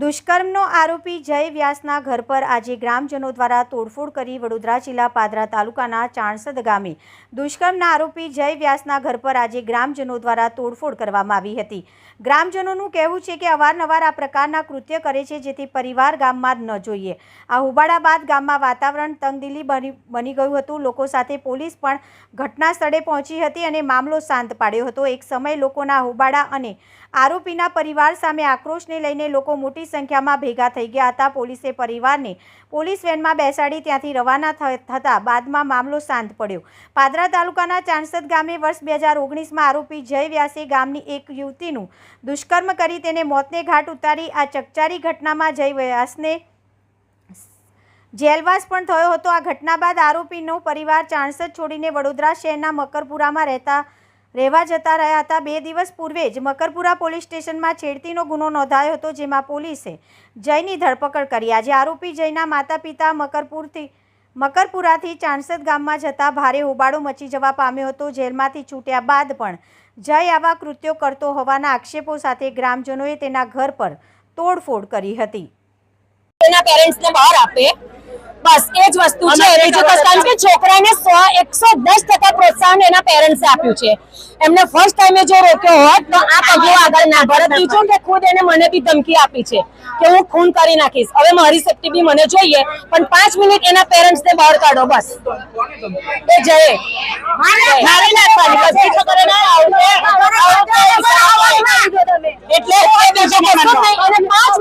દુષ્કર્મનો આરોપી જય વ્યાસના ઘર પર આજે ગ્રામજનો દ્વારા તોડફોડ કરી વડોદરા જિલ્લા પાદરા તાલુકાના ચાણસદ ગામે દુષ્કર્મના આરોપી જય વ્યાસના ઘર પર આજે ગ્રામજનો દ્વારા તોડફોડ કરવામાં આવી હતી। ગ્રામજનોનું કહેવું છે કે અવારનવાર આ પ્રકારના કૃત્ય કરે છે, જેથી પરિવાર ગામમાં ન જોઈએ। આ હોબાળા બાદ ગામમાં વાતાવરણ તંગદિલી બની ગયું હતું। લોકો સાથે પોલીસ પણ ઘટના સ્થળે પહોંચી હતી અને મામલો શાંત પાડ્યો હતો। એક સમય લોકોના હોબાળા અને આરોપીના પરિવાર સામે આક્રોશને લઈને લોકો મોટી સંખ્યામાં ભેગા થઈ ગયા હતા। પોલીસે પરિવારને પોલીસ વેનમાં બેસાડી ત્યાંથી રવાના થતા બાદમાં મામલો શાંત પડ્યો। પાદરા તાલુકાના ચાણસદ ગામે વર્ષ 2019માં આરોપી જય વ્યાસે ગામની એક યુવતીનું દુષ્કર્મ કરી તેને મોતને ઘાટ ઉતારી। આ ચકચારી ઘટનામાં જય વ્યાસને જેલવાસ પણ થયો હતો। આ ઘટના બાદ આરોપીનો પરિવાર ચાણસદ છોડીને વડોદરા શહેરના મકરપુરામાં રહેવા જતા રહ્યા હતા। 2 દિવસ પૂર્વે જ મકરપુરા પોલીસ સ્ટેશનમાં છેડતીનો ગુનો નોંધાયો હતો, જેમાં પોલીસે જયની ધરપકડ કરી। આજે આરોપી જયના માતા પિતા મકરપુરાથી ચાણસદ ગામમાં જતા ભારે હોબાળો મચી જવા પામ્યો હતો। જેલમાંથી છૂટ્યા બાદ પણ જય આવા કૃત્યો કરતો હોવાના આક્ષેપો સાથે ગ્રામજનોએ તેના ઘર પર તોડફોડ કરી હતી। એના પેરેન્ટ્સને બહાર આપે, બસ એ જ વસ્તુ છે। બીજું કશું કે છોકરાને 110% પ્રોત્સાહન એના પેરેન્ટ્સે આપ્યું છે। એમને ફર્સ્ટ ટાઈમે જો રોક્યો હોત તો આ પગલું આગળ ના ભરત। બીજું કે ખુદ એને મને બી ધમકી આપી છે કે હું ખૂન કરી નાખીશ। હવે મારી સેફ્ટી બી મને જોઈએ, પણ 5 મિનિટ એના પેરેન્ટ્સને બહાર કાઢો બસ। એ જય મારી નાખવાની બધી છોકરીને એટલે બીજું કશું નહીં। અને 5